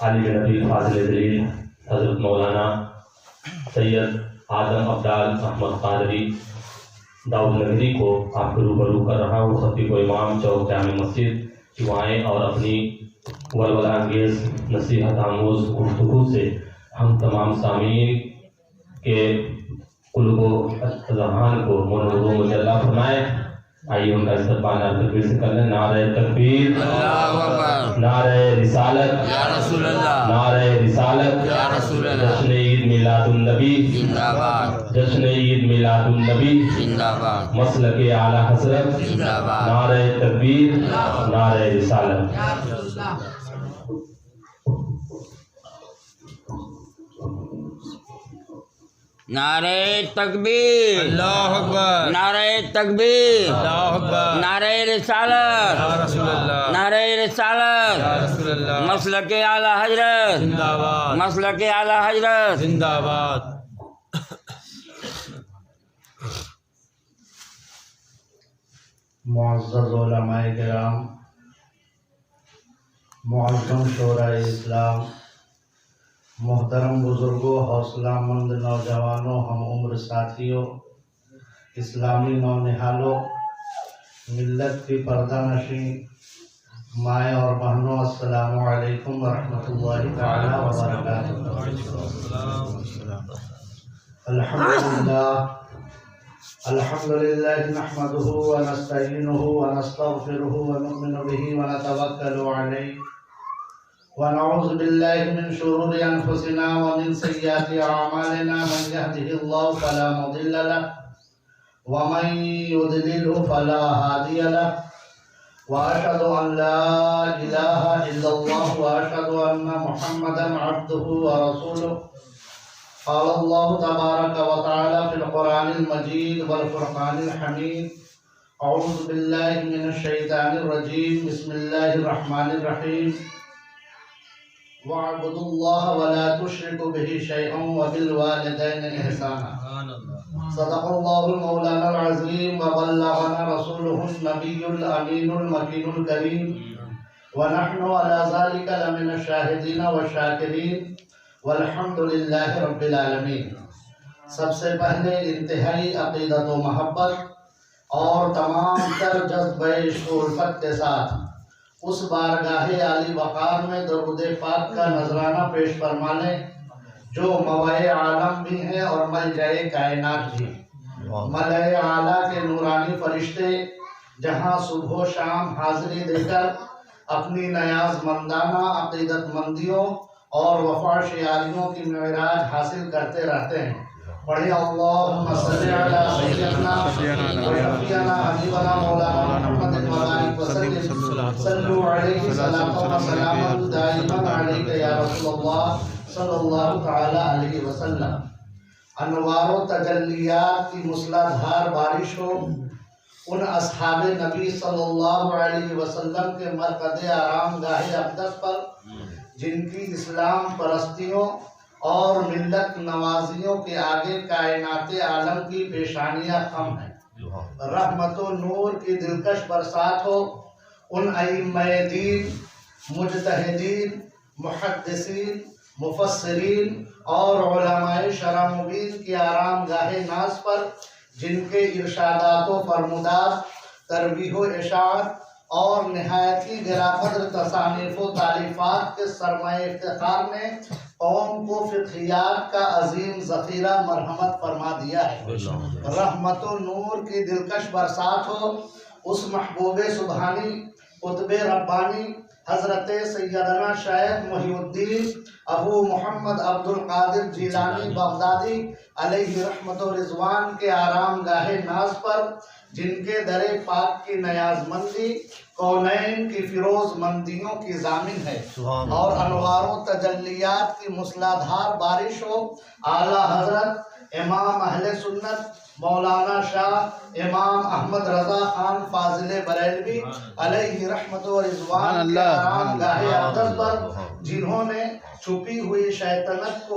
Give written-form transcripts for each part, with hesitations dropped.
عالم نبی فاضل دلیل حضرت مولانا سید آدم عبدال احمد قادری داؤد نگری کو آپ کے روبرو کر رہا ہوں، خطیب و امام چوک جامع مسجد دعائیں اور اپنی ولولہ انگیز نصیحت آموز گفتگو سے ہم تمام سامعین کے قلوب و اذہان کو منور و مجلہ فرمائے۔ آئیے ان کا استقبال تکبیر سے کر لیں۔ نعرہ تکبیر، اللہ اکبر، نعرہ رسالت یا رسول اللہ، نعرہ رسالت، یا رسول اللہ، جشن عید میلاد النبی زندہ باد، جشن عید میلاد النبی، زندہ باد، مسلک اعلی حضرت، زندہ باد، نعرہ تکبیر، نعرہ رسالت۔ نعرہ تکبیر، اللہ اکبر، نعرہ تکبیر، اللہ اکبر، نعرہ رسالت، یا رسول اللہ، نعرہ یا رسالت، رسول اللہ، مسلک اعلی حضرت، زندہ باد، مسلک اعلی حضرت۔ زندہ باد۔ معزز علماء کرام، معظم شورائے اسلام، محترم بزرگوں، حوصلہ مند نوجوانوں، ہم عمر ساتھیوں، اسلامی نونہالوں، ملت کی پردہ نشین مائیں اور بہنوں، السلام علیکم ورحمۃ اللہ تعالی وبرکاتہ۔ الحمدللہ نحمده ونستعینه ونستغفره ونؤمن به ونتوکل علیہ ونعوذ باللہ من شرور انفسنا ومن سیئات اعمالنا، من يهده الله فلا مضل له ومن يضلل فلا هادي له، واشهد ان لا اله الا الله واشهد ان محمدا عبده ورسوله۔ قال الله تبارك وتعالى في القرآن المجيد والفرقان الحميد، أعوذ بالله من الشيطان الرجيم، بسم الله الرحمن الرحيم، واعبدوا الله ولا تشركوا به شيئا وبالوالدين إحسانا۔ صدق الله المولانا العظيم وبلغنا رسوله النبي الأمين المكين الكريم، ونحن على ذلك لمن الشاهدين والشاكرين، والحمد للہ رب العالمین۔ سب سے پہلے انتہائی عقیدت و محبت اور تمام تر جذبہ عشق و الفت کے ساتھ اس بارگاہ عالی وقار میں درود پاک کا نذرانہ پیش فرما لیں جو موئے عالم بھی ہیں اور ملجأ کائنات بھی۔ ملأ اعلیٰ کے نورانی فرشتے جہاں صبح و شام حاضری دے کر اپنی نیاز مندانہ عقیدت مندیوں اور وفا شیاریوں کی معراج حاصل کرتے رہتے ہیں۔ پڑھیں اللہم صلی علی سیدنا و شفیعنا حبیبنا مولانا محمد وآلہ وسلم، صلو علیہ صلاۃ و سلام دائما علیک یا رسول اللہ صلی اللہ تعالی علیہ وسلم۔ انوار و تجلیات کی مسلادھار بارش ہو ان اصحاب نبی صلی اللہ علیہ وسلم کے مرکز آرام گاہ اقدس پر جن کی اسلام پرستیوں اور ملت نوازیوں کے آگے کائنات عالم کی پیشانیاں خم ہیں۔ رحمت و نور کی دلکش برسات ہو ان ائمہ دین، مجتہدین، محدثین، مفسرین اور علماء شرع مبین کی آرام گاہ ناز پر جن کے ارشادات و فرمودات، تربیح و اشاعت اور نہایتی گراقدر تصانیف و تالیفات کے سرمایہ افتخار نے قوم کو فقہیات کا عظیم ذخیرہ مرحمت فرما دیا ہے۔ رحمت و نور کی دلکش برسات ہو اس محبوب سبحانی، قطب ربانی، حضرت سیدنا شیخ محی الدین ابو محمد عبد القادر جیلانی بغدادی علیہ رحمت و رضوان کے آرام گاہ ناز پر جن کے در پاک کی نیاز مندی کونین کی فیروز مندیوں کی ضامن ہے، اور انوار و تجلیات کی مسلادھار بارش ہو اعلیٰ حضرت امام اہل سنت مولانا شاہ امام احمد رضا خان فاضل بریلوی علیہ رحمت و رضوان کے آرام گاہ اقدس پر جنہوں نے چھپی ہوئی شیطنت کو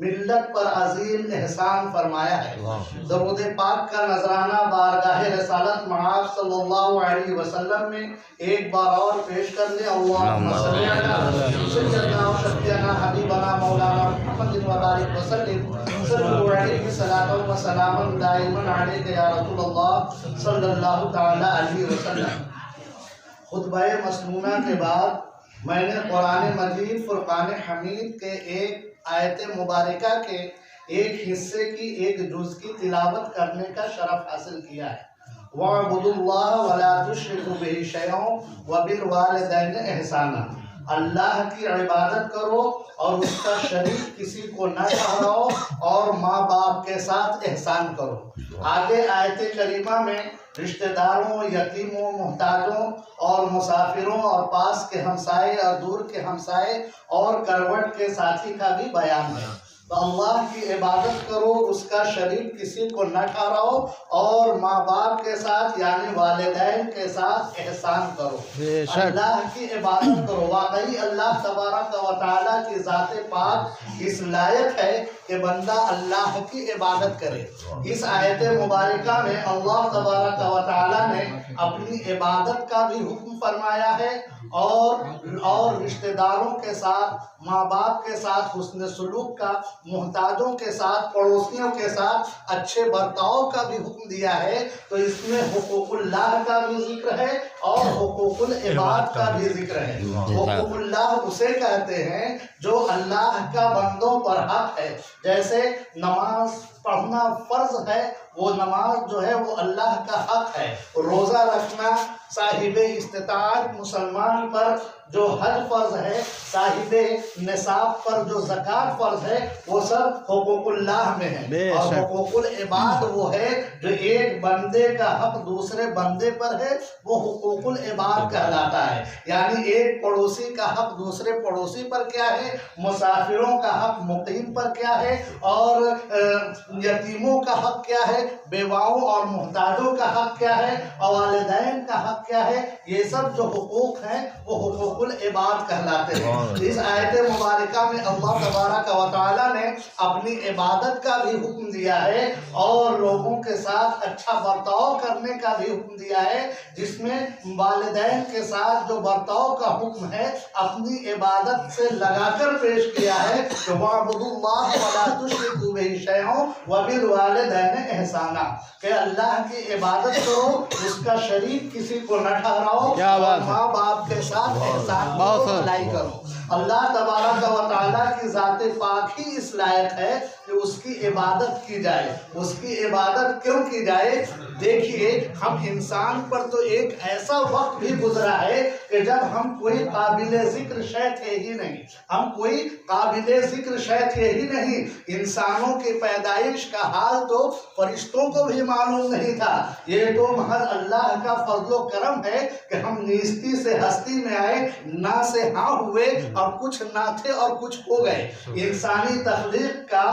ملت پر عظیم احسان فرمایا ہے۔ درود پاک کا نذرانہ بارگاہ رسالت معاذ صلی اللہ علیہ وسلم میں ایک بار اور پیش کر لیں۔ اللہم صلی علی سیدنا و شفیعنا حبیبنا مولانا محمد و بارک وسلم صلو علیہ صلاۃ و سلام دائما علیک یا رسول اللہ صلی اللہ تعالی علیہ وسلم۔ خطبہ مسنونہ کے بعد میں نے قرآن مجید فرقان حمید کے ایک آیت مبارکہ کے ایک حصے کی ایک جز کی تلاوت کرنے کا شرف حاصل کیا ہے۔ وَاعْبُدُوا اللَّهَ وَلَا تُشْرِكُوا بِهِ شَيْئًا وَبِالْوَالِدَيْنِ إِحْسَانًا، اللہ کی عبادت کرو اور اس کا شریک کسی کو نہ ٹھہراؤ اور ماں باپ کے ساتھ احسان کرو۔ آگے آیت کریمہ میں رشتہ داروں، یتیموں، محتاجوں اور مسافروں اور پاس کے ہمسائے اور دور کے ہمسائے اور کروٹ کے ساتھی کا بھی بیان ہے۔ تو اللہ کی عبادت کرو، اس کا شریک کسی کو نہ ٹھہراؤ اور ماں باپ کے ساتھ یعنی والدین کے ساتھ احسان کرو، اللہ کی عبادت کرو۔ واقعی اللہ تبارک و تعالیٰ کی ذات پاک اس لائق ہے کہ بندہ اللہ کی عبادت کرے۔ اس آیت مبارکہ میں اللہ تبارک و تعالیٰ نے اپنی عبادت کا بھی حکم فرمایا ہے اور رشتہ داروں کے ساتھ، ماں باپ کے ساتھ حسن سلوک کا، محتاجوں کے ساتھ، پڑوسیوں کے ساتھ اچھے برتاؤ کا بھی حکم دیا ہے۔ تو اس میں حقوق اللہ کا بھی ذکر ہے اور حقوق العباد کا بھی ذکر ہے۔ حقوق اللہ اسے کہتے ہیں جو اللہ کا بندوں پر حق ہے، جیسے نماز پڑھنا فرض ہے، وہ نماز جو ہے وہ اللہ کا حق ہے۔ روزہ رکھنا صاحب استطاعت مسلمان پر جو حج فرض ہے، صاحب نصاب پر جو زکوٰۃ فرض ہے، وہ سب حقوق اللہ میں ہے۔ اور حقوق العباد وہ ہے جو ایک بندے کا حق دوسرے بندے پر ہے، وہ حقوق العباد کہلاتا ہے۔ یعنی ایک پڑوسی کا حق دوسرے پڑوسی پر کیا ہے، مسافروں کا حق مقیم پر کیا ہے، اور یتیموں کا حق کیا ہے، بیواؤں اور محتاجوں کا حق کیا ہے، اور والدین کا حق کیا ہے۔ یہ سب جو حقوق ہیں وہ حقوق العباد کہلاتے ہیں۔ اس آیت مبارکہ میں اللہ تبارک و تعالیٰ نے اپنی عبادت کا بھی حکم دیا ہے اور لوگوں کے ساتھ اچھا برتاؤ کرنے کا بھی حکم دیا ہے، جس میں والدین کے ساتھ جو برتاؤ کا حکم ہے اپنی عبادت سے لگا کر پیش کیا ہے کہ وَاعْبُدُوا اللَّهَ وَلَا تُشْرِكُوا بِهِ شَيْئًا وَبِالْوَالِدَيْنِ إِحْسَانًا، کہ اللہ کی عبادت کرو، اس کا شریک کسی کو نہ ٹھہراؤ اور ماں باپ کے ساتھ احسان کرو۔ اللہ تبارک و تعالیٰ کی ذات پاک ہی اس لائق ہے کہ اس کی عبادت کی جائے۔ اس کی عبادت کیوں کی جائے؟ دیکھیے، ہم انسان پر تو ایک ایسا وقت بھی گزرا ہے کہ جب ہم کوئی قابل ذکر شے تھے ہی نہیں، ہم کوئی قابل ذکر شے تھے ہی نہیں۔ انسانوں کی پیدائش کا حال تو فرشتوں کو بھی معلوم نہیں تھا۔ یہ تو محض اللہ کا فضل و کرم ہے کہ ہم نیستی سے ہستی میں آئے، نہ سے ہاں ہوئے اور کچھ نہ تھے اور کچھ ہو گئے۔ انسانی تخلیق کا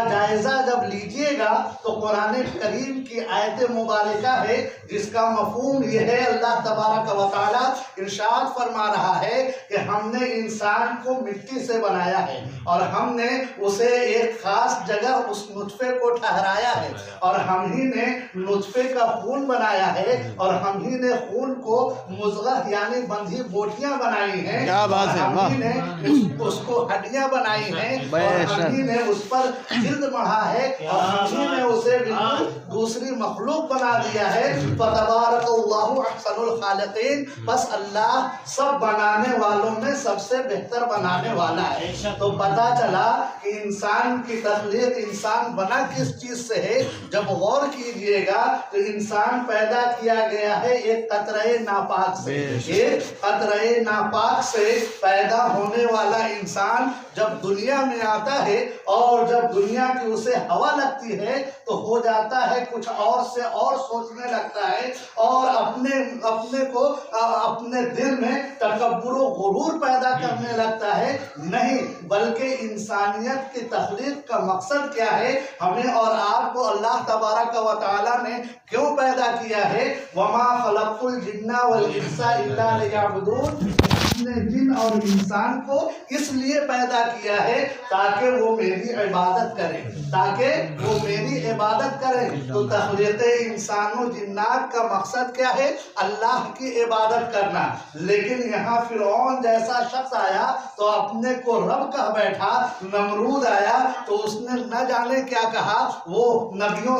جائزہ جب لیجئے گا تو قرآن کریم کی آیت مبارکہ ہے جس کا مفہوم یہ ہے، اللہ تبارک و تعالیٰ ارشاد فرما رہا ہے کہ ہم نے انسان کو مٹی سے بنایا ہے اور ہم نے اسے ایک خاص جگہ اس نطفے کو ٹھہرایا ہے، اور ہم ہی نے نطفے کا خون بنایا ہے، اور ہم ہی نے خون کو مضغہ یعنی بندھی بوٹیاں بنائی ہیں، ہم ہی نے اس کو ہڈیاں بنائی ہیں، اور ہم ہی نے اس پر جلد مڑھا ہے، اور ہم ہی نے اسے بالکل دوسری مخلوق بنا دیا ہے۔ فتبارک اللہ احسن الخالقین، بس اللہ سب بنانے والوں میں سب سے بہتر بنانے والا ہے۔ تو پتہ چلا کہ انسان کی تخلیق، انسان بنا کس چیز سے ہے؟ جب غور کیجئے گا تو انسان پیدا کیا گیا ہے ایک قطرہ ناپاک سے۔ ایک قطرہ ناپاک سے پیدا ہونے والا انسان جب دنیا میں آتا ہے اور جب دنیا کی اسے ہوا لگتی ہے تو ہو جاتا ہے کچھ اور سے اور سوچنے لگتا ہے، اور اپنے کو اپنے دل میں تکبر و غرور پیدا کرنے لگتا ہے۔ نہیں، بلکہ انسانیت کی تخلیق کا مقصد کیا ہے؟ ہمیں اور آپ کو اللہ تبارک و تعالیٰ نے کیوں پیدا کیا ہے؟ وَمَا خَلَقْتُ الْجِنَّ وَالْإِنسَ إِلَّا لِيَعْبُدُونِ، ہم نے جن اور انسان کو اس لیے پیدا کیا ہے تاکہ وہ میری عبادت کریں، تاکہ وہ میری عبادت کریں۔ تو تخلیق انسان و جنات کا مقصد کیا ہے؟ اللہ کی عبادت کرنا۔ لیکن یہاں فرعون جیسا شخص آیا تو اپنے کو رب کہہ بیٹھا، نمرود آیا تو اس نے نہ جانے کیا کہا، وہ نبیوں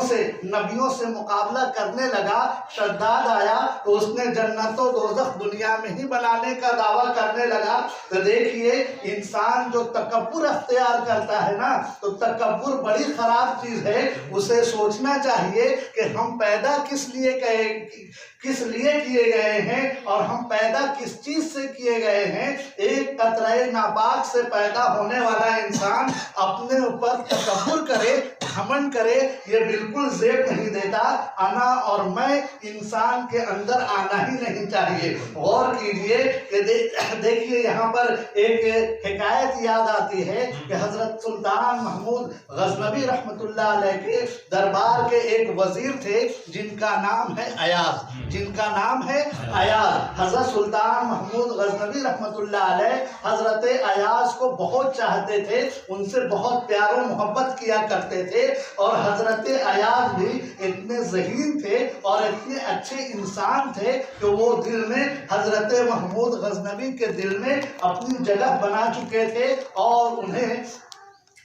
سے مقابلہ کرنے لگا۔ شداد آیا تو اس نے جنت و دوزخ دنیا میں ہی بنانے کا دعویٰ کرنے لگا۔ تو دیکھیے انسان جو تکبر اختیار کرتا ہے نا، تو تکبر بڑی خراب چیز ہے۔ اسے سوچنا چاہیے کہ ہم پیدا کس لیے کیے گئے ہیں اور ہم پیدا کس چیز سے کیے گئے ہیں۔ ایک قطرہ ناپاک سے پیدا ہونے والا انسان اپنے اوپر تکبر کرے، گھمنڈ کرے، یہ بالکل زیب نہیں دیتا۔ انا اور میں انسان کے اندر آنا ہی نہیں چاہیے۔ غور کیجئے کہ دیکھیے یہاں پر ایک حکایت یاد آتی ہے کہ حضرت سلطان محمود غزنوی رحمۃ اللہ علیہ کے دربار کے ایک وزیر تھے جن کا نام ہے ایاز، حضرت سلطان محمود غزنوی رحمۃ اللہ علیہ حضرت ایاز کو بہت چاہتے تھے، ان سے بہت پیار و محبت کیا کرتے تھے، اور حضرت ایاز بھی اتنے ذہین تھے اور اتنے اچھے انسان تھے کہ وہ دل میں حضرت محمود غزنوی کے دل میں اپنی جگہ بنا چکے تھے، اور انہیں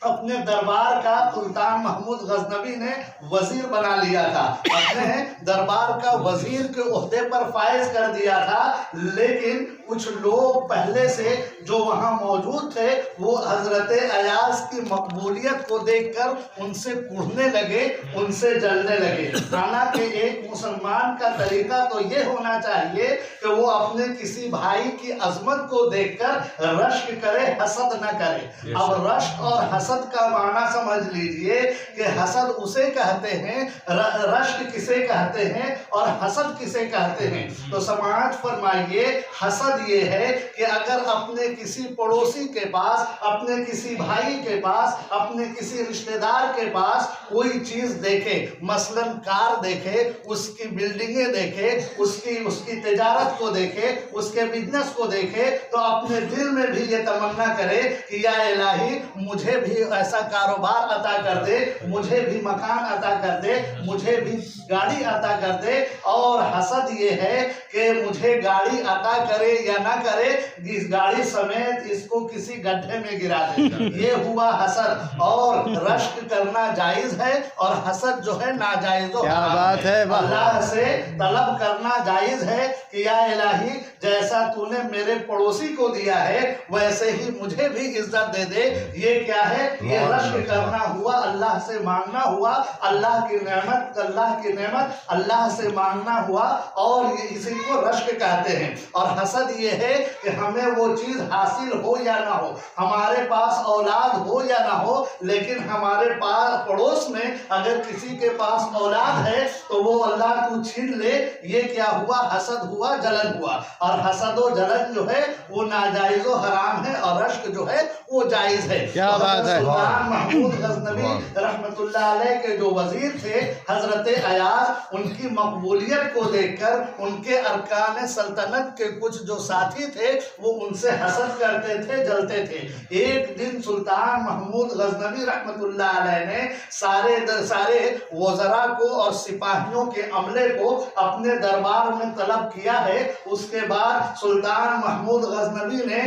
اپنے دربار کا سلطان محمود غزنوی نے وزیر بنا لیا تھا، اپنے دربار کا وزیر کے عہدے پر فائز کر دیا تھا۔ لیکن کچھ لوگ پہلے سے جو وہاں موجود تھے وہ حضرت ایاز کی مقبولیت کو دیکھ کر ان سے کڑھنے لگے، ان سے جلنے لگے۔ حالانکہ ایک مسلمان کا طریقہ تو یہ ہونا چاہیے کہ وہ اپنے کسی بھائی کی عظمت کو دیکھ کر رشک کرے، حسد نہ کرے۔ اب رشک اور حسد کا معنی سمجھ لیجئے کہ حسد اسے کہتے ہیں، رشک کسے کہتے ہیں اور حسد کسے کہتے ہیں۔ تو سماعت فرمائیے، حسد یہ ہے کہ اگر اپنے کسی پڑوسی کے پاس، اپنے کسی بھائی کے پاس، اپنے کسی رشتہ دار کے پاس کوئی چیز دیکھے، مثلا کار دیکھے، اس کی بلڈنگیں دیکھے، اس کی تجارت کو دیکھے، اس کے بزنس کو دیکھے، تو اپنے دل میں بھی یہ تمنا کرے کہ یا الہی مجھے بھی ایسا کاروبار عطا کر دے، مجھے بھی مکان عطا کر دے، مجھے بھی گاڑی عطا کر دے۔ اور حسد یہ ہے کہ مجھے گاڑی عطا کرے یا نہ کرے، اس گاڑی سمیت اس کو کسی گڈھے میں گرا دے، یہ ہوا حسد۔ اور رشک کرنا جائز ہے اور حسد جو ہے ناجائز و حرام ہے۔ اللہ سے طلب کرنا جائز ہے کہ یا الہی جیسا تو نے میرے پڑوسی کو دیا ہے ویسے ہی مجھے بھی عزت دے دے۔ یہ کیا ہے؟ یہ رشک کرنا ہوا، اللہ سے مانگنا ہوا، اللہ کی نعمت اللہ سے مانگنا ہوا، اور اسی کو رشک کہتے ہیں۔ اور حسد یہ ہے کہ ہمیں وہ چیز حاصل ہو یا نہ ہو، ہمارے پاس اولاد ہو یا نہ ہو، لیکن ہمارے پاس پڑوس میں اگر کسی کے پاس اولاد ہے تو وہ اللہ کو چھین لے، یہ کیا ہوا؟ حسد ہوا، جلن ہوا۔ اور حسد و جلن جو ہے وہ ناجائز و حرام ہے، اور رشک جو ہے وہ جائز ہے۔ کیا بات ہے! سلطان محمود غزنوی رحمۃ اللہ علیہ کے جو وزیر تھے حضرت ایاز، ان کی مقبولیت کو دیکھ کر ان کے ارکان سلطنت کے کچھ جو ساتھی تھے وہ ان سے حسد کرتے تھے، جلتے تھے۔ ایک دن سلطان محمود غزنوی رحمۃ اللہ علیہ نے سارے وزراء کو اور سپاہیوں کے عملے کو اپنے دربار میں طلب کیا ہے۔ اس کے بعد سلطان محمود غزنوی نے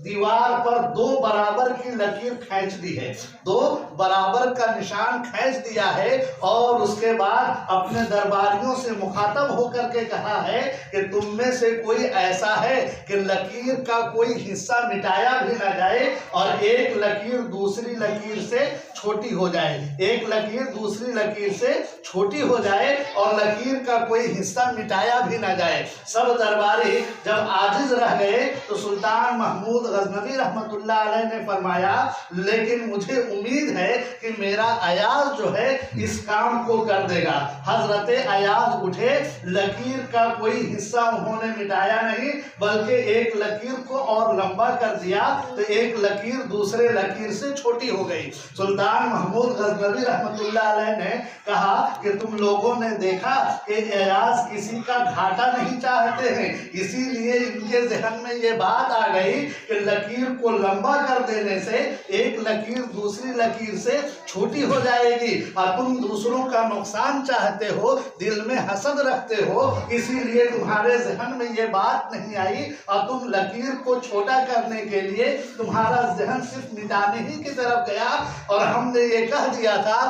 دیوار پر 2 برابر کی لکیر کھینچ دی ہے، 2 برابر کا نشان کھینچ دیا ہے، اور اس کے بعد اپنے درباریوں سے مخاطب ہو کر کے کہا ہے کہ تم میں سے کوئی ایسا ہے کہ لکیر کا کوئی حصہ مٹایا بھی نہ جائے اور ایک لکیر دوسری لکیر سے چھوٹی ہو جائے، ایک لکیر دوسری لکیر سے چھوٹی ہو جائے اور لکیر کا کوئی حصہ مٹایا بھی نہ جائے۔ سب درباری جب عاجز رہ گئے تو سلطان محمود غزنوی رحمۃ اللہ علیہ نے فرمایا گیا، لیکن مجھے امید ہے کہ میرا ایاز جو ہے اس کام کو کر دے گا۔ حضرت ایاز اٹھے، لکیر کا کوئی حصہ انہوں نے مٹایا نہیں بلکہ ایک لکیر کو اور لمبا کر دیا تو ایک لکیر دوسرے لکیر سے چھوٹی ہو گئی۔ سلطان محمود غزنوی رحمۃ اللہ علیہ نے کہا کہ تم لوگوں نے دیکھا کہ ایاز کسی کا گھاٹا نہیں چاہتے ہیں، اسی لیے ان کے ذہن میں یہ بات آ گئی کہ لکیر کو لمبا کر دینے سے ایک لکیر دوسری لکیر سے چھوٹی ہو جائے گی، اور تم دوسروں کا نقصان چاہتے ہو، دل میں حسد رکھتے ہو، اسی لیے تمہارے ذہن میں یہ بات نہیں آئی، اور تم لکیر کو چھوٹا کرنے کے لیے تمہارا ذہن صرف مٹانے ہی کی طرف گیا، اور ہم نے یہ کہہ دیا تھا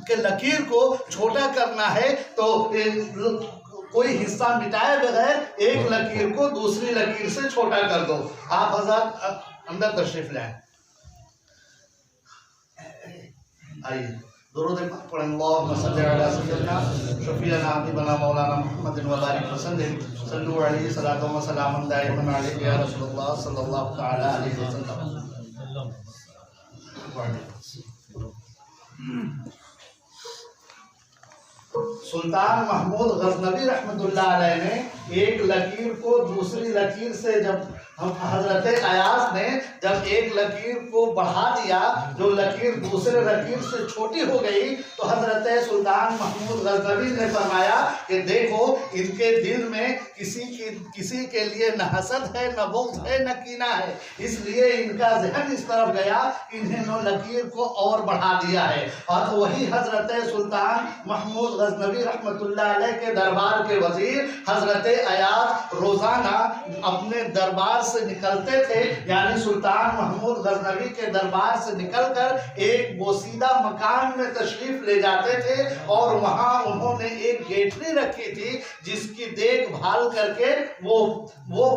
کہ لکیر کو چھوٹا کرنا ہے تو کوئی حصہ مٹائے بغیر ایک لکیر کو دوسری لکیر سے چھوٹا کر دو۔ آپ حضرات اندر تشریف لائیں، آئیے درود پاک پڑھیں۔ اللہم صلی علی سیدنا شفیعنا حبیبنا مولانا محمد وبارک وسلم، صلو علیہ صلاۃ و سلام دائما علیہ یا رسول اللہ صلی اللہ تعالی علیہ وسلم۔ سلطان محمود غزنوی رحمۃ اللہ علیہ نے ایک لکیر کو دوسری لکیر سے جب حضرت ایاز نے جب ایک لکیر کو بڑھا دیا، جو لکیر دوسرے لکیر سے چھوٹی ہو گئی، تو حضرت سلطان محمود غزنوی نے فرمایا کہ دیکھو ان کے دل میں کسی کے لیے نہ حسد ہے، نہ بغض ہے، نہ کینہ ہے، اس لیے ان کا ذہن اس طرف گیا کہ انہیں نو لکیر کو اور بڑھا دیا ہے۔ اور وہی حضرت سلطان محمود غزنوی رحمۃ اللہ علیہ کے دربار کے وزیر حضرت ایاز روزانہ اپنے دربار سے نکلتے تھے، یعنی سلطان محمود غزنوی کے دربار سے نکل کر ایک بوسیدہ مکان میں تشریف لے جاتے تھے، اور وہاں انہوں نے ایک گیٹری رکھی تھی جس کی دیکھ بھال کر کے وہ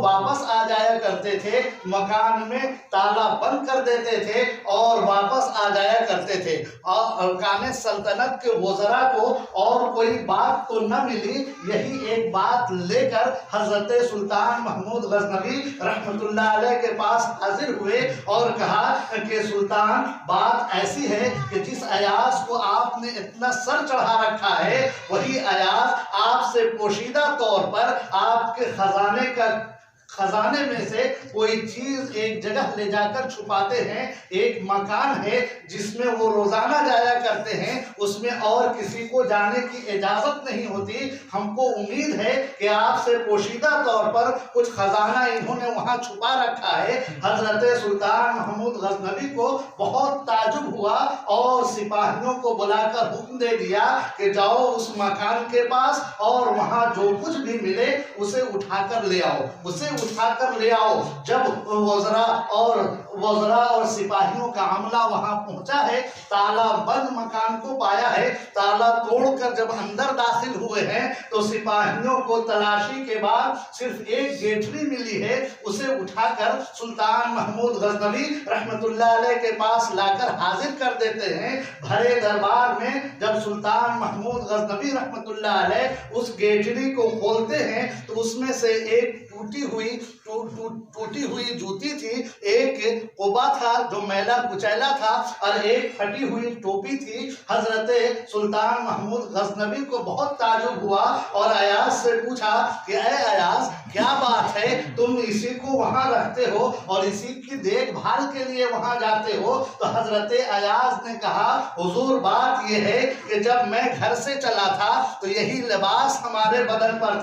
واپس آ جایا کرتے تھے، مکان میں تالا بند کر دیتے تھے اور واپس آ جایا کرتے تھے۔ اور ارکان سلطنت کے وزراء کو اور کوئی بات تو نہ ملی، یہی ایک بات لے کر حضرت سلطان محمود غزنوی رحمۃ اللہ علیہ کے پاس حاضر ہوئے اور کہا کہ سلطان بات ایسی ہے کہ جس ایاز کو آپ نے اتنا سر چڑھا رکھا ہے، وہی ایاز آپ سے پوشیدہ طور پر آپ کے خزانے میں سے کوئی چیز ایک جگہ لے جا کر چھپاتے ہیں، ایک مکان ہے جس میں وہ روزانہ جایا کرتے ہیں، اس میں اور کسی کو جانے کی اجازت نہیں ہوتی، ہم کو امید ہے کہ آپ سے پوشیدہ طور پر کچھ خزانہ انہوں نے وہاں چھپا رکھا ہے۔ حضرت سلطان محمود غزنوی کو بہت تعجب ہوا اور سپاہیوں کو بلا کر حکم دے دیا کہ جاؤ اس مکان کے پاس اور وہاں جو کچھ بھی ملے اسے اٹھا کر لے آؤ۔ جب وزراء اور سپاہیوں کا عملہ وہاں پہنچا ہے، تالا بند مکان کو پایا ہے، تالا توڑ کر جب اندر داخل ہوئے ہیں تو سپاہیوں کو تلاشی کے بعد صرف ایک گیٹری ملی ہے، اسے اٹھا کر سلطان محمود غزنوی رحمۃ اللہ علیہ کے پاس لا کر حاضر کر دیتے ہیں۔ بھرے دربار میں جب سلطان محمود غزنوی رحمۃ اللہ علیہ اس گیٹری کو کھولتے ہیں تو اس میں سے ایک ٹوٹی ہوئی جوتی تھی، ایک قبا تھا جو میلا کچیلا تھا، اور ایک پھٹی ہوئی ٹوپی تھی۔ حضرت سلطان محمود غزنوی کو بہت تعجب ہوا اور ایاز سے پوچھا کہ اے ایاز کیا بات ہے، تم اسی کو وہاں رکھتے ہو اور اسی کی دیکھ بھال کے لیے وہاں جاتے ہو؟ تو حضرت ایاز نے کہا حضور بات یہ ہے کہ جب میں گھر سے چلا تھا تو یہی لباس ہمارے بدن پر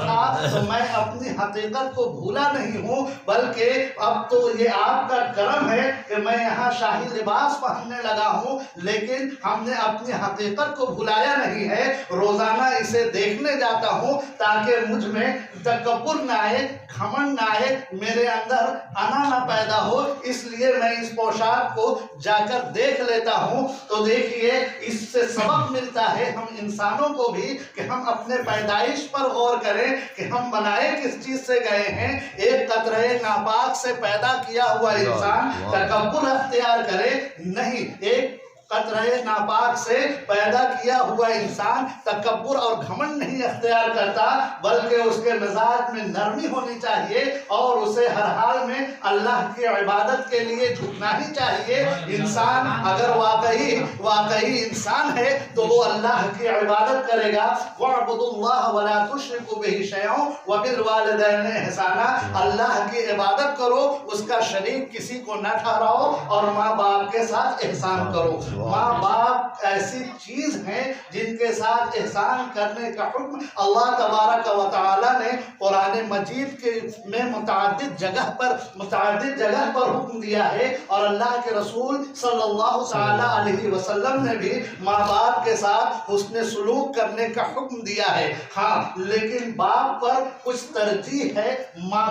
تھا، تو میں اپنی حقیقت کو بھولا نہیں ہوں، بلکہ اب تو یہ آپ کا کرم ہے کہ میں یہاں شاہی لباس پہننے لگا ہوں، لیکن ہم نے اپنی حقیقت کو بھلایا نہیں ہے۔ روزانہ اسے دیکھنے جاتا ہوں تاکہ مجھ میں تکبر نہ آئے، گھمنڈ نہ آئے، میرے اندر انا نہ پیدا ہو، اس لیے میں اس پوشاک کو جا کر دیکھ لیتا ہوں۔ تو دیکھیے اس سے سبق ملتا ہے ہم انسانوں کو بھی کہ ہم اپنے پیدائش پر غور کریں کہ ہم بنائے کس چیز سے گئے ہیں۔ ایک قطرہ ناپاک سے پیدا کیا ہوا انسان تکبر اختیار کرے نہیں، ایک قطرے ناپاک سے پیدا کیا ہوا انسان تکبر اور گھمنڈ نہیں اختیار کرتا، بلکہ اس کے مزاج میں نرمی ہونی چاہیے اور اسے ہر حال میں اللہ کی عبادت کے لیے جھکنا ہی چاہیے۔ انسان اگر واقعی انسان ہے تو وہ اللہ کی عبادت کرے گا۔ وَاعْبُدُوا اللَّهَ وَلَا تُشْرِكُوا بِهِ شَيْئًا وَبِالْوَالِدَيْنِ إِحْسَانًا، اللہ کی عبادت کرو، اس کا شریک کسی کو نہ ٹھہراؤ اور ماں باپ کے ساتھ احسان کرو۔ ماں باپ ایسی چیز ہیں جن کے ساتھ احسان کرنے کا حکم اللہ تبارک و تعالی نے قرآن مجید میں متعدد جگہ پر حکم دیا ہے، اور اللہ کے رسول صلی اللہ تعالی علیہ وسلم نے بھی ماں باپ کے ساتھ حسن سلوک کرنے کا حکم دیا ہے۔ ہاں، لیکن باپ پر کچھ ترجیح ہے، ماں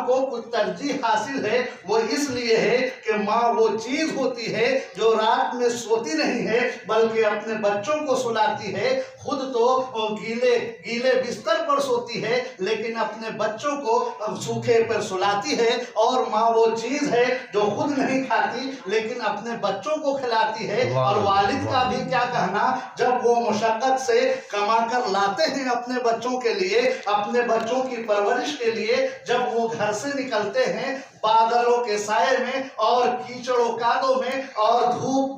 کو کچھ ترجیح حاصل ہے۔ وہ اس لیے ہے کہ ماں وہ چیز ہوتی ہے جو رات میں سوتی نہیں ہے بلکہ اپنے بچوں کو سلاتی ہے، خود تو گیلے بستر پر سوتی ہے لیکن اپنے بچوں کو سوکھے پر سلاتی ہے۔ اور ماں وہ چیز ہے جو خود نہیں کھاتی لیکن اپنے بچوں کو کھلاتی ہے۔ اور والد کا بھی کیا کہنا، جب وہ مشقت سے کما کر لاتے ہیں اپنے بچوں کے لیے، اپنے بچوں کی پرورش کے لیے، جب وہ گھر سے نکلتے ہیں بادلوں کے سائے میں اور کیچڑ و کادوں میں اور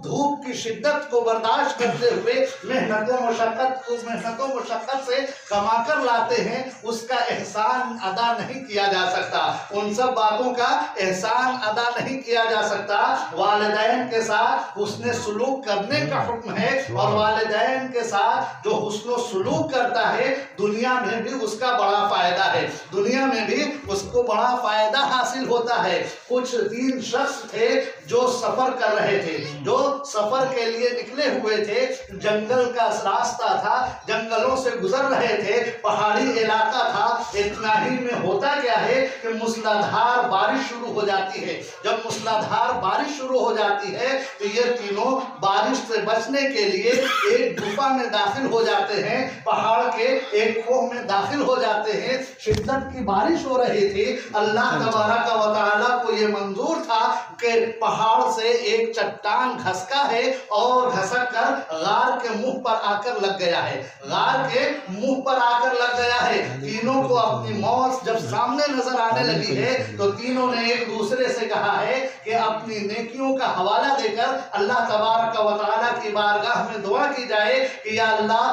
دھوپ کی شدت کو برداشت کرتے ہوئے محنت و مشقت سے کما کر لاتے ہیں، اس کا احسان ادا نہیں کیا جا سکتا، ان سب باتوں کا احسان ادا نہیں کیا جا سکتا۔ والدین کے ساتھ حسن سلوک کرنے کا حکم ہے، اور والدین کے ساتھ جو حسن و سلوک کرتا ہے دنیا میں بھی اس کا بڑا فائدہ ہے، دنیا میں بھی اس کو بڑا فائدہ حاصل ہوتا ہے۔ کچھ 3 شخص تھے جو سفر کر رہے تھے، جو سفر کے لیے نکلے ہوئے تھے، جنگل کا راستہ تھا، جنگلوں سے گزر رہے تھے، پہاڑی علاقہ تھا۔ اتنا ہی میں ہوتا کیا ہے کہ موسلادھار بارش شروع ہو جاتی ہے۔ جب موسلادھار بارش شروع ہو جاتی ہے تو یہ تینوں بارش سے بچنے کے لیے ایک گفا میں داخل ہو جاتے ہیں، پہاڑ کے ایک کھوہ میں داخل ہو جاتے ہیں۔ شدت کی بارش ہو رہی تھی، اللہ تبارک و تعالیٰ کو یہ منظور تھا کہ پہاڑ سے ایک چٹان گھسکا ہے اور گھسک کر غار کے منہ پر آ کر لگ گیا ہے، غار کے منہ پر آ کر لگ گیا ہے۔ تینوں کو اپنی موت جب سامنے نظر آنے لگی ہے تو تینوں نے ایک دوسرے سے کہا ہے کہ اپنی نیکیوں کا حوالہ دے کر اللہ تبارک و تعالیٰ کی بارگاہ میں دعا کی جائے کہ یا اللہ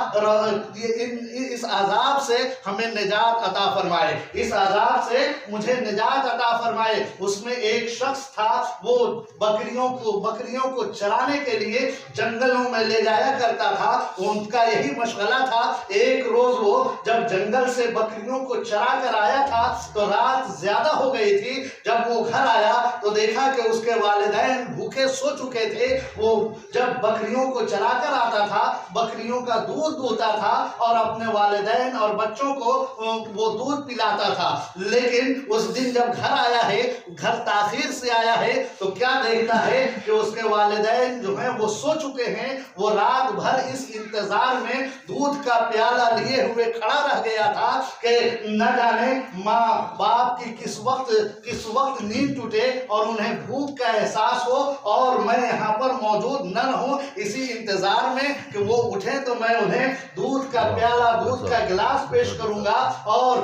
اس عذاب سے ہمیں نجات عطا فرمائے، اس عذاب سے مجھے نجات عطا فرمائے۔ اس میں ایک شخص تھا، وہ بکریوں کو چرانے کے لیے جنگلوں میں لے جایا کرتا تھا، ان کا یہی مشغلہ تھا۔ ایک روز وہ جب جنگل سے بکریوں کو چرا کر آیا تھا تو رات زیادہ ہو گئی تھی۔ جب وہ گھر آیا تو دیکھا کہ اس کے والدین بھوکے سو چکے تھے۔ وہ جب بکریوں کو چرا کر آتا تھا، بکریوں کا دودھ دوہتا تھا اور اپنے والدین اور بچوں کو وہ دودھ پلاتا تھا، لیکن اس دن جب گھر آیا ہے، گھر تاخیر سے آیا ہے تو کیا دیکھتا ہے کہ اس کے والدین جو ہیں وہ سو چکے ہیں۔ وہ رات بھر اس انتظار میں دودھ کا پیالہ لیے ہوئے کھڑا رہ گیا تھا کہ نہ جانے ماں باپ کی کس وقت نیند ٹوٹے اور انہیں بھوک کا احساس ہو اور میں یہاں پر موجود نہ رہوں، اسی انتظار میں کہ وہ اٹھے تو میں انہیں دودھ کا پیالہ، دودھ کا گلاس پیش کروں گا اور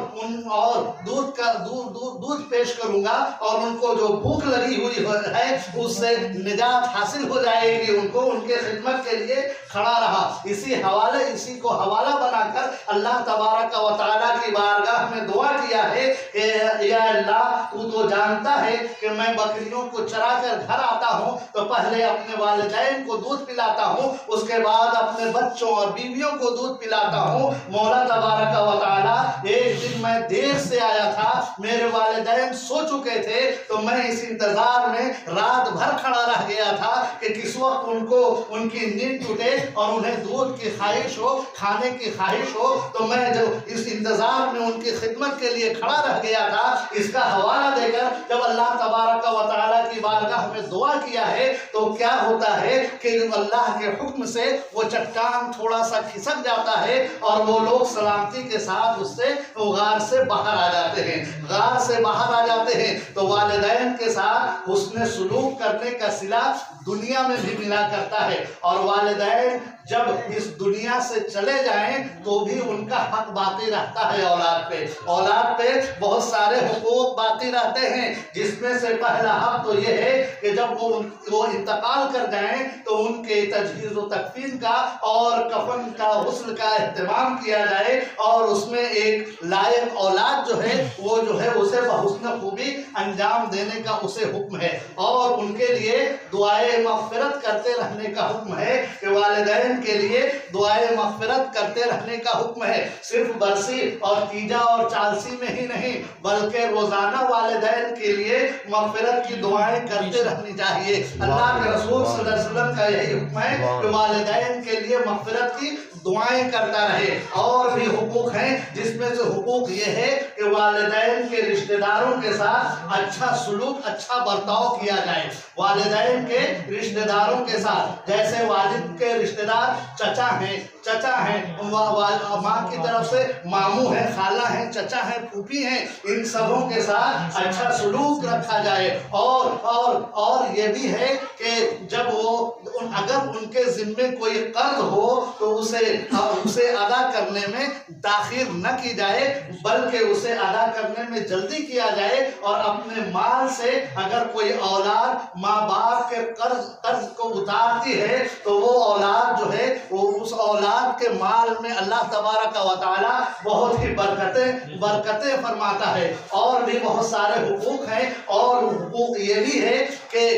دودھ پیش کروں گا اور ان کو جو بھوک لگی ہوئی ہے اس سے نجات حاصل ہو جائے گی۔ ان کو ان کے خدمت کے لیے کھڑا رہا۔ اسی کو حوالہ بنا کر اللہ تبارک و تعالیٰ کی بارگاہ میں دعا کیا ہے کہ یا اللہ تو تو جانتا ہے کہ میں بکریوں کو چرا کر گھر آتا ہوں تو پہلے اپنے والدین کو دودھ پلاتا ہوں، اس کے بعد اپنے بچوں اور بیویوں کو دودھ پلاتا ہوں۔ مولا تبارک و تعالیٰ ایک دن میں دیر سے آیا تھا، میرے والدین سو چکے تھے تو میں اس انتظار میں رات بھر کھڑا رہ گیا تھا کہ کس وقت ان کی نیند ٹوٹے اور انہیں دودھ کی خواہش ہو، کھانے کی خواہش ہو، تو میں جو اس انتظار میں ان کی خدمت کے لیے کھڑا رہ گیا تھا۔ اس کا حوالہ دے کر جب اللہ تبارک و تعالیٰ کی بارگاہ بارگاہ میں دعا کیا ہے تو کیا ہوتا ہے کہ اللہ کے حکم سے وہ چٹان تھوڑا سا کھسک جاتا ہے اور وہ لوگ سلامتی کے ساتھ اس سے غار سے باہر آ جاتے ہیں. غار سے باہر آ جاتے ہیں تو والدین کے ساتھ حسن سلوک کرنے کا صلہ دنیا میں بھی ملا کرتا ہے، اور والدین جب اس دنیا سے چلے جائیں تو بھی ان کا حق باقی رہتا ہے اولاد پہ. اولاد پہ بہت سارے حقوق باقی رہتے ہیں، جس میں سے پہلا حق تو یہ ہے کہ جب وہ انتقال کر جائیں تو ان کے تجہیز و تکفین کا اور کفن کا غسل کا اہتمام کیا جائے، اور اس میں ایک لائق اولاد جو ہے وہ جو ہے اسے بحسن خوبی انجام دینے کا اسے حکم ہے، اور ان کے لیے دعائے مغفرت کرتے رہنے کا حکم ہے کہ والدین کے لیے دعائے مغفرت کرتے رہنے کا حکم ہے. صرف برسی اور تیجا اور چالسی میں ہی نہیں بلکہ روزانہ والدین کے لیے مغفرت کی دعائیں کرتے رہنی چاہیے. اللہ کے رسول صلی اللہ علیہ وسلم کا یہی حکم ہے کہ والدین کے لیے مغفرت کی دعائیں کرتا رہے. اور بھی حقوق ہیں، جس میں سے حقوق یہ ہے کہ والدین کے رشتہ داروں کے ساتھ اچھا سلوک، اچھا برتاؤ کیا جائے. والدین کے رشتہ داروں کے ساتھ، جیسے والد کے رشتہ دار چچا ہیں، ماں کی طرف سے ماموں ہیں، خالہ ہیں، چچا ہیں، پھوپھی ہیں، ان سبوں کے ساتھ اچھا سلوک رکھا جائے. اور یہ بھی ہے کہ جب اگر ان کے ذمے کوئی قرض ہو تو اسے ادا کرنے میں تاخیر نہ کی جائے بلکہ اسے ادا کرنے میں جلدی کیا جائے. اور اپنے مال سے اگر کوئی اولاد ماں باپ کے قرض کو اتارتی ہے تو وہ اولاد جو ہے وہ اس اولاد کے مال میں اللہ تبارک و تعالی بہت ہی برکتیں فرماتا ہے. اور بھی بہت سارے حقوق ہیں، اور حقوق یہ بھی ہے کہ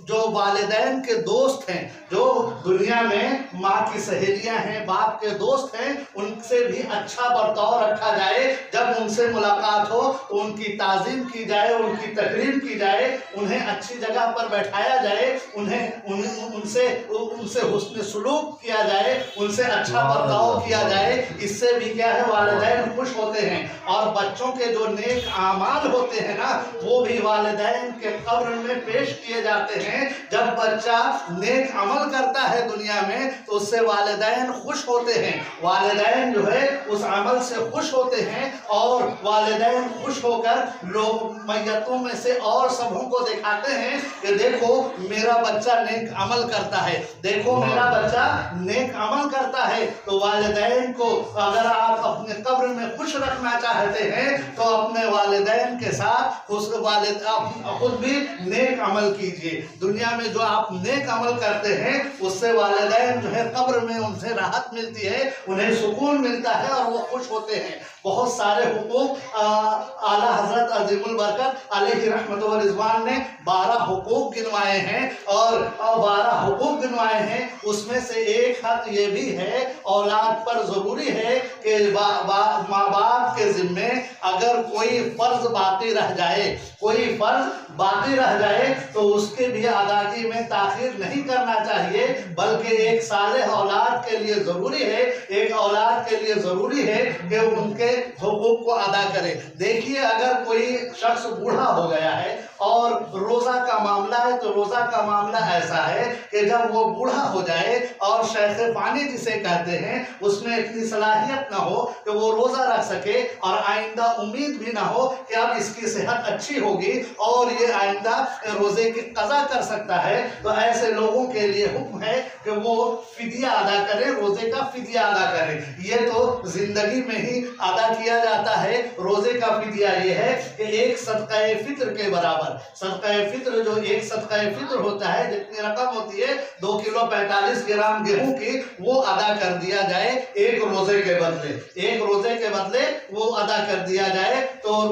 جو والدین کے دوست ہیں، جو دنیا میں ماں کی سہیلیاں ہیں، باپ کے دوست ہیں، ان سے بھی اچھا برتاؤ رکھا جائے. جب ان سے ملاقات ہو تو ان کی تعظیم کی جائے، ان کی تکریم کی جائے، انہیں اچھی جگہ پر بیٹھایا جائے، ان سے حسن سلوک کیا جائے، ان سے اچھا برتاؤ کیا جائے. اس سے بھی کیا ہے والدین خوش ہوتے ہیں. اور بچوں کے جو نیک اعمال ہوتے ہیں نا وہ بھی والدین کے قبر میں پیش کیے جاتے ہیں. جب بچہ نیک عمل کرتا ہے دنیا میں تو اس سے والدین خوش ہوتے ہیں، والدین جو ہے اس عمل سے خوش ہوتے ہیں، اور والدین خوش ہو کر لوگ میتوں میں سے اور سبوں کو دکھاتے ہیں کہ دیکھو میرا بچہ نیک عمل کرتا ہے، دیکھو میرا بچہ نیک عمل کرتا ہے. تو والدین کو اگر آپ اپنے قبر میں خوش رکھنا چاہتے ہیں تو اپنے والدین کے ساتھ خود بھی نیک عمل کیجئے. دنیا میں جو آپ نیک عمل کرتے ہیں اس سے والدین جو ہے قبر میں ان سے راحت ملتی ہے، انہیں سکون ملتا ہے اور وہ خوش ہوتے ہیں. بہت سارے حقوق اعلیٰ حضرت عظیم البرکت علیہ رحمت و رضوان نے 12 حقوق گنوائے ہیں، اور 12 حقوق گنوائے ہیں. اس میں سے ایک حق یہ بھی ہے، اولاد پر ضروری ہے کہ ماں باپ کے ذمے اگر کوئی فرض باقی رہ جائے تو اس کے بھی ادائیگی میں تاخیر نہیں کرنا چاہیے، بلکہ ایک صالح اولاد کے لیے ضروری ہے، ایک اولاد کے لیے ضروری ہے کہ ان کے حقوق کو ادا کرے. دیکھیے اگر کوئی شخص بوڑھا ہو گیا ہے اور روزہ کا معاملہ ہے تو روزہ کا معاملہ ایسا ہے کہ جب وہ بوڑھا ہو جائے اور شیخ فانی جسے کہتے ہیں اس میں اتنی صلاحیت نہ ہو کہ وہ روزہ رکھ سکے، اور آئندہ امید بھی نہ ہو کہ اب اس کی صحت اچھی ہوگی اور یہ آئندہ روزے کی قضا کر سکتا ہے، تو ایسے لوگوں کے لیے حکم ہے کہ وہ فدیہ ادا کرے، روزے کا فدیہ ادا کرے. یہ تو زندگی میں ہی ادا کیا جاتا ہے. روزے کا فدیہ یہ ہے کہ ایک صدقہ فطر کے برابر، صدقہ فطر جو ایک صدقہ فطر ہوتا ہے جتنی رقم ہوتی ہے 2 کلو 45 گرام گیہوں کی، وہ ادا کر دیا جائے ایک روزے کے بدلے وہ ادا کر دیا جائے. تو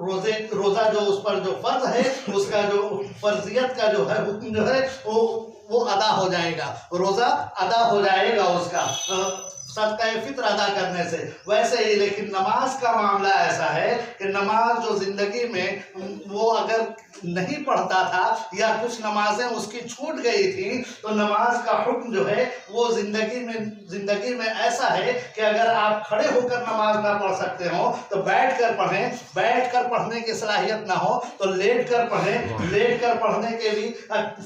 روزہ جو اس پر جو فرض ہے اس کا جو فرضیت کا جو ہے حکم جو ہے وہ ادا ہو جائے گا، روزہ ادا ہو جائے گا اس کا. صدقہ فطر ادا کرنے سے، ویسے ہی لیکن نماز کا معاملہ ایسا ہے کہ نماز جو زندگی میں وہ اگر نہیں پڑھتا تھا یا کچھ نمازیں اس کی چھوٹ گئی تھیں تو نماز کا حکم جو ہے وہ زندگی میں ایسا ہے کہ اگر آپ کھڑے ہو کر نماز نہ پڑھ سکتے ہوں تو بیٹھ کر پڑھیں، بیٹھ کر پڑھنے کی صلاحیت نہ ہو تو لیٹ کر پڑھیں، لیٹ کر پڑھنے کے بھی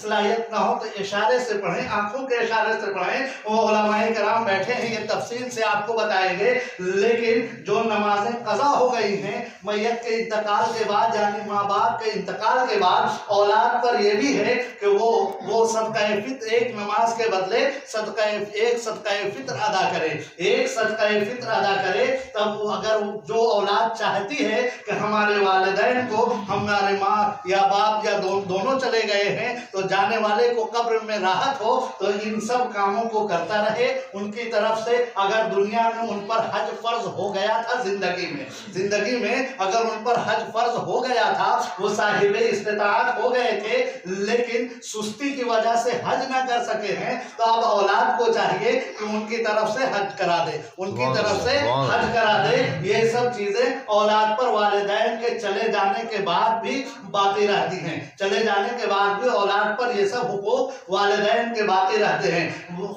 صلاحیت نہ ہو تو اشارے سے پڑھیں، آنکھوں کے اشارے سے پڑھیں۔ وہ علماء کرام بیٹھے ہیں، یہ تفصیل سے آپ کو بتائیں گے۔ لیکن جو نمازیں قضا ہو گئی ہیں میت کے انتقال کے بعد، یعنی ماں باپ کے انتقال کے بعد، اولاد پر یہ بھی ہے کہ وہ صدقہ فطر ایک نماز کے بدلے ایک صدقہ فطر ادا کرے، ایک صدقہ فطر ادا کرے۔ تب اگر جو اولاد چاہتی ہے کہ ہمارے والدین کو، ہمارے ماں یا باپ یا دونوں چلے گئے ہیں تو جانے والے کو قبر میں راحت ہو، تو ان سب کاموں کو کرتا رہے ان کی طرف سے۔ اگر دنیا میں ان پر حج فرض ہو گیا تھا، زندگی میں اگر ان پر حج فرض ہو گیا تھا، وہ صاحب استطاعت ہو گئے تھے لیکن سستی کی وجہ سے حج نہ کر سکے ہیں، تو اب اولاد کو چاہیے کہ ان کی طرف سے حج کرا دے، ان کی طرف سے حج کرا دے۔ یہ سب چیزیں اولاد پر والدین کے چلے جانے کے بعد بھی باقی رہتی ہیں، چلے جانے کے بعد بھی اولاد پر یہ سب حقوق والدین کے باقی رہتے ہیں۔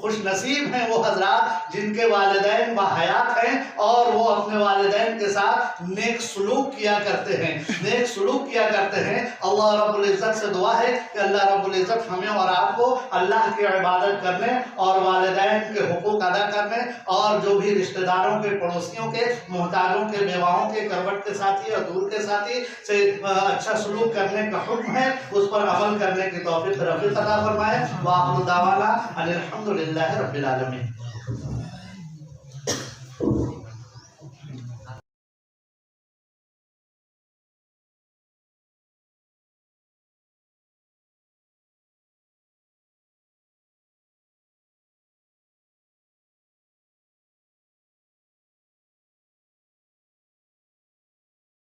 خوش نصیب ہیں وہ حضرات جن کے والدین باحیات ہیں اور وہ اپنے والدین کے ساتھ نیک سلوک کیا کرتے ہیں، نیک سلوک کیا کرتے ہیں۔ اللہ رب العزت سے دعا ہے کہ اللہ رب العزت ہمیں اور آپ کو اللہ کی عبادت کرنے اور والدین کے حقوق ادا کرنے اور جو بھی رشتہ داروں کے، پڑوسیوں کے، محتاجوں کے، بیواؤں کے، کروٹ کے ساتھی اور دور کے ساتھی سے اچھا سلوک کرنے کا حکم ہے، اس پر عمل کرنے کی توفیق عطا فرمائے۔ وآخر دعوانا ان الحمد للہ رب العالمین۔